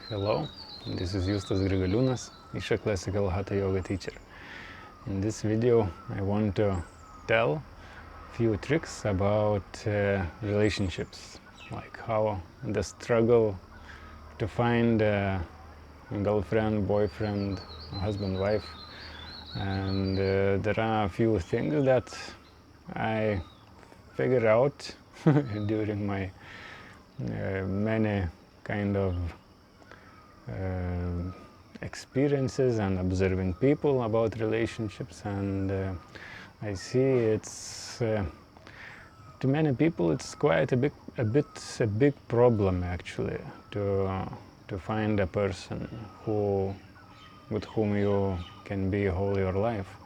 Hello, this is Justas Grigaliūnas, Isha Classical Hatha Yoga teacher. In this video I want to tell a few tricks about relationships, like how the struggle to find a girlfriend, boyfriend, husband, wife. And there are a few things that I figured out during my many kind of experiences and observing people about relationships, and I see it's to many people it's quite a big problem actually to find a person with whom you can be whole your life,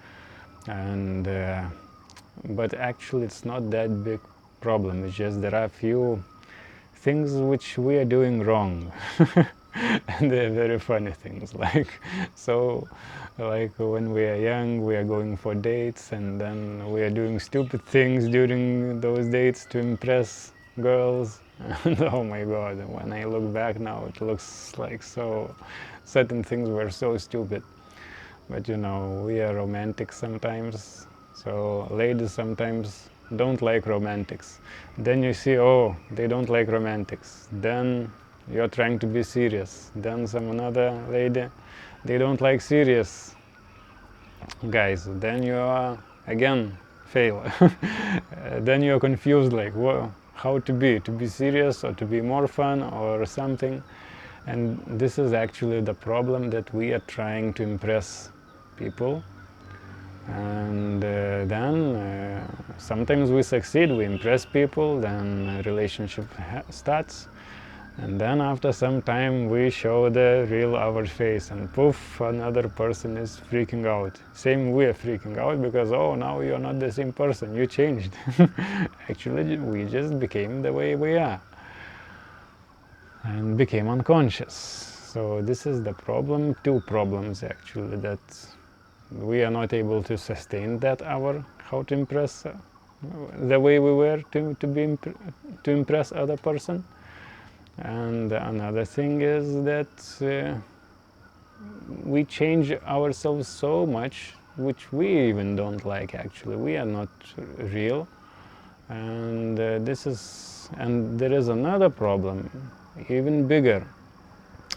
and but actually it's not that big problem. It's just there are a few things which we are doing wrong. And they're very funny things, like when we are young we are going for dates, and then we are doing stupid things during those dates to impress girls. And oh my god, when I look back now it looks like certain things were so stupid. But you know, we are romantic sometimes, so ladies sometimes don't like romantics. Then you see, oh, they don't like romantics. Then you're trying to be serious. Then some another lady, they don't like serious guys. Then you are again fail. Then you're confused, like, well, how to be serious or to be more fun or something. And this is actually the problem, that we are trying to impress people. And then sometimes we succeed, we impress people, then a relationship starts, and then after some time we show the real our face, and poof, another person is freaking out. Same, we are freaking out because, oh, now you're not the same person, you changed. Actually we just became the way we are and became unconscious. So this is the problem, two problems actually, that we are not able to sustain that our how to impress the way we were to impress other person. And another thing is that we change ourselves so much, which we even don't like. Actually, we are not real, and there is another problem, even bigger,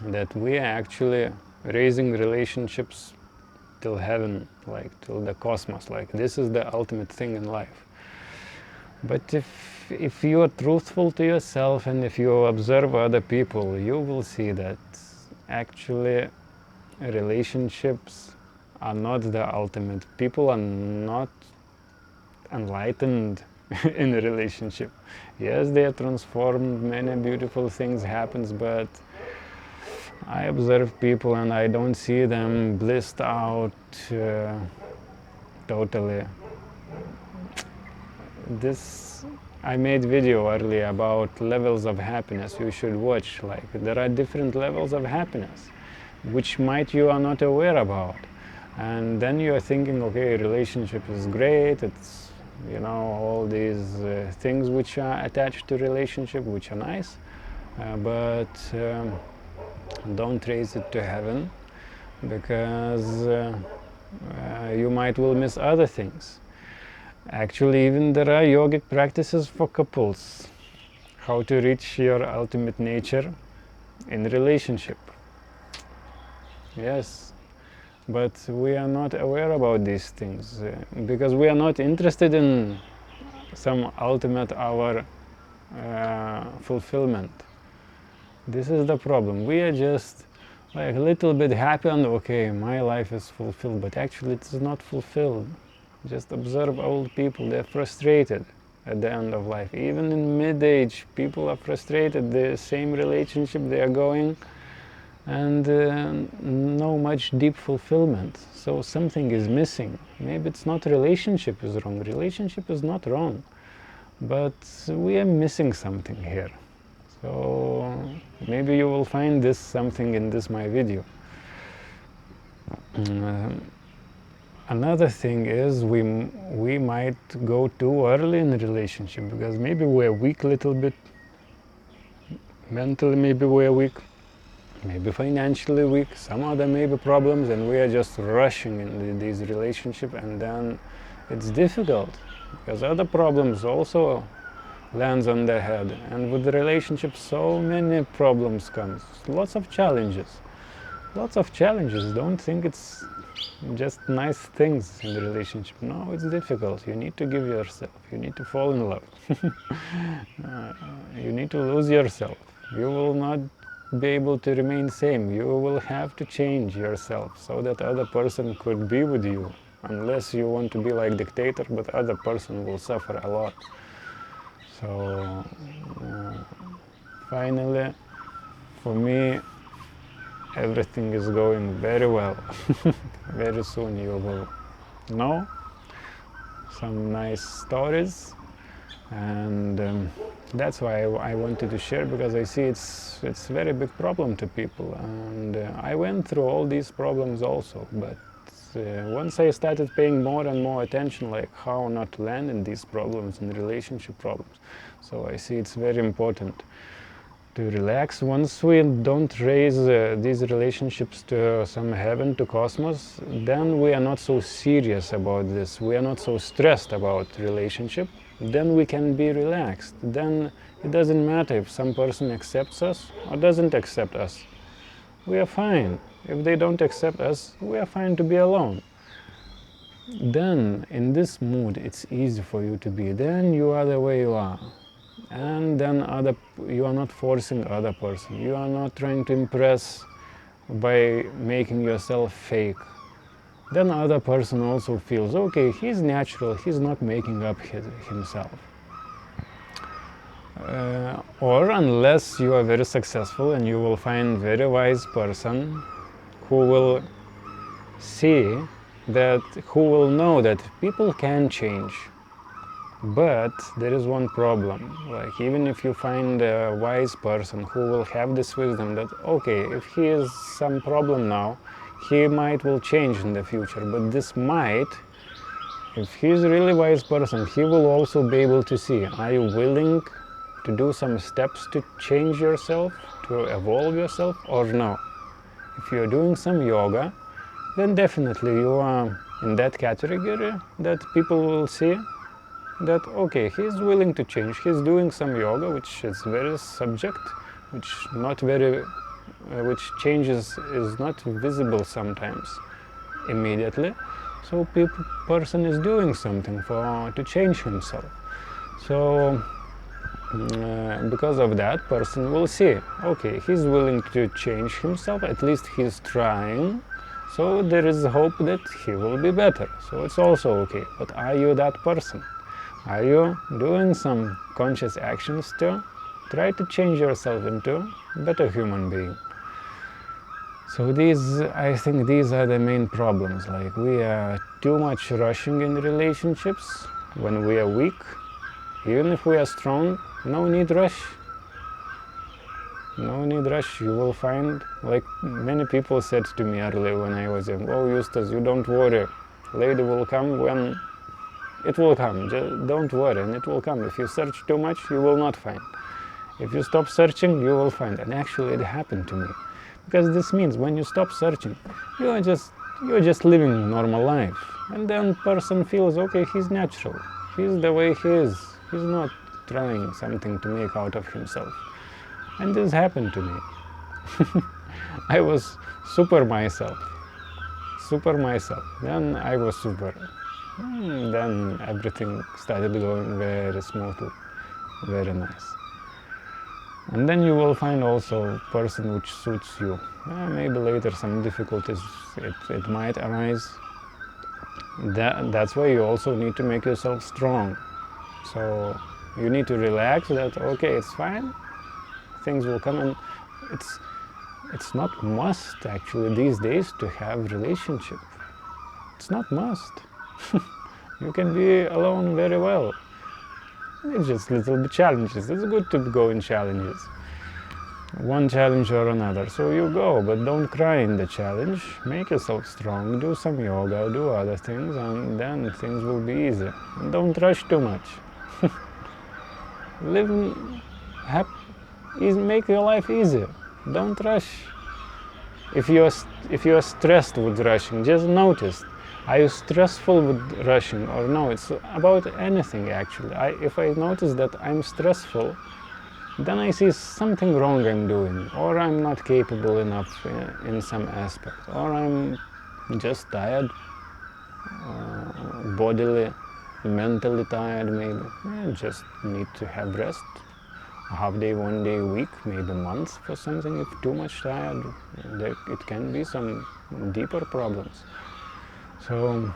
that we are actually raising relationships till heaven, like till the cosmos, like this is the ultimate thing in life. But if you are truthful to yourself and if you observe other people, you will see that actually relationships are not the ultimate. People are not enlightened in a relationship. Yes, they are transformed, many beautiful things happens, but I observe people and I don't see them blissed out totally. I made video earlier about levels of happiness. You should watch, like there are different levels of happiness which might you are not aware about, and then you are thinking, okay, relationship is great, it's, you know, all these things which are attached to relationship which are nice, but don't raise it to heaven, because you might will miss other things. Actually, even there are yogic practices for couples, how to reach your ultimate nature in relationship. Yes, but we are not aware about these things because we are not interested in some ultimate our fulfillment. This is the problem. We are just like a little bit happy and okay, my life is fulfilled, but actually it's not fulfilled. Just observe old people, they're frustrated at the end of life. Even in mid-age, people are frustrated, the same relationship they are going, and no much deep fulfillment. So something is missing. Maybe it's not relationship is wrong, relationship is not wrong, but we are missing something here. So maybe you will find this something in this my video. Another thing is we might go too early in a relationship because maybe we're weak a little bit mentally, maybe we're weak, maybe financially weak, some other maybe problems, and we are just rushing in these relationships, and then it's difficult because other problems also lands on their head, and with the relationship so many problems comes, lots of challenges. Don't think it's just nice things in the relationship. No, it's difficult. You need to give yourself, you need to fall in love. You need to lose yourself. You will not be able to remain same. You will have to change yourself so that other person could be with you, unless you want to be like dictator, but other person will suffer a lot. So finally, for me, everything is going very well. Very soon you will know some nice stories, and that's why I wanted to share, because I see it's very big problem to people, and I went through all these problems also, but once I started paying more and more attention, like how not to land in these problems, in relationship problems, so I see it's very important to relax. Once we don't raise these relationships to some heaven, to cosmos, then we are not so serious about this. We are not so stressed about relationship. Then we can be relaxed. Then it doesn't matter if some person accepts us or doesn't accept us. We are fine. If they don't accept us, we are fine to be alone. Then in this mood, it's easy for you to be. Then you are the way you are. And then you are not forcing other person. You are not trying to impress by making yourself fake. Then other person also feels, okay, he's natural, he's not making up himself. Or unless you are very successful and you will find very wise person who will see that, who will know that people can change. But there is one problem, like even if you find a wise person who will have this wisdom that, okay, if he has some problem now, he might will change in the future, but this might, if he is a really wise person, he will also be able to see, are you willing to do some steps to change yourself, to evolve yourself, or no? If you are doing some yoga, then definitely you are in that category that people will see that, okay, he's willing to change, he's doing some yoga, which is very subject, which changes is not visible sometimes immediately. So person is doing something to change himself. So because of that, person will see, okay, he's willing to change himself, at least he's trying, so there is hope that he will be better. So it's also okay. But are you that person? Are you doing some conscious actions to try to change yourself into a better human being? So I think these are the main problems. Like we are too much rushing in relationships when we are weak. Even if we are strong, no need rush. No need rush. You will find, like many people said to me earlier when I was young, oh Justas, you don't worry. Lady will come when it will come. Just don't worry, and it will come. If you search too much, you will not find. If you stop searching, you will find. And actually it happened to me. Because this means when you stop searching, you're just living normal life. And then person feels, okay, he's natural. He's the way he is. He's not trying something to make out of himself. And this happened to me. I was super myself. Then I was super. Then everything started going very smoothly, very nice. And then you will find also person which suits you. Maybe later some difficulties it might arise. That's why you also need to make yourself strong. So you need to relax that, okay, it's fine, things will come, and it's not must actually these days to have relationship. It's not must. You can be alone very well. It's just little bit challenges. It's good to go in challenges. One challenge or another. So you go, but don't cry in the challenge. Make yourself strong, do some yoga, do other things, and then things will be easy. And don't rush too much. Make your life easier. Don't rush. if you're stressed with rushing, just notice. Are you stressful with rushing or no? It's about anything actually. If I notice that I'm stressful, then I see something wrong I'm doing, or I'm not capable enough in some aspect, or I'm just tired, bodily, mentally tired maybe. I just need to have rest. A half day, 1 day a week, maybe months for something. If too much tired, it can be some deeper problems. So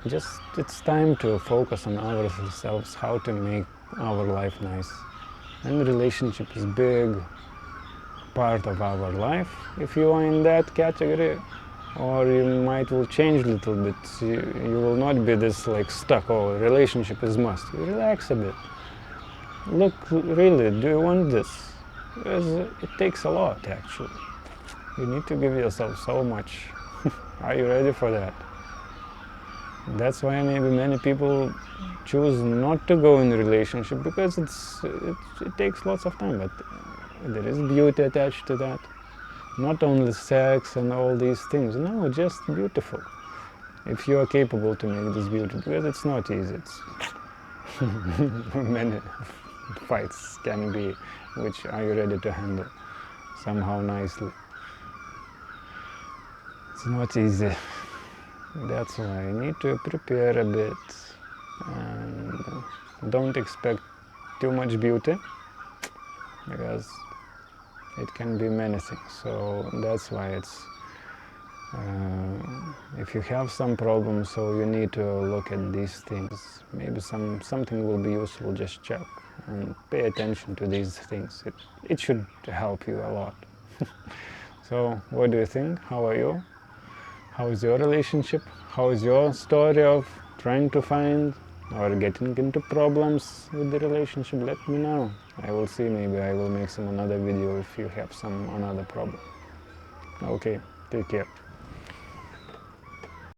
just it's time to focus on ourselves, how to make our life nice. And relationship is big part of our life. If you are in that category, or you might will change a little bit. You will not be this like stuck, oh, relationship is must. Relax a bit. Look, really, do you want this? Because it takes a lot actually. You need to give yourself so much. Are you ready for that? That's why maybe many people choose not to go in a relationship, because it takes lots of time, but there is beauty attached to that. Not only sex and all these things, no, just beautiful. If you are capable to make this beauty, because it's not easy. It's many fights can be, which are you ready to handle somehow nicely. It's not easy. That's why you need to prepare a bit and don't expect too much beauty, because it can be many things. So that's why it's if you have some problems, so you need to look at these things. Maybe something will be useful. Just check and pay attention to these things. It should help you a lot. So what do you think? How are you? How is your relationship? How is your story of trying to find or getting into problems with the relationship? Let me know. I will see, maybe I will make some another video if you have some another problem. Okay, take care.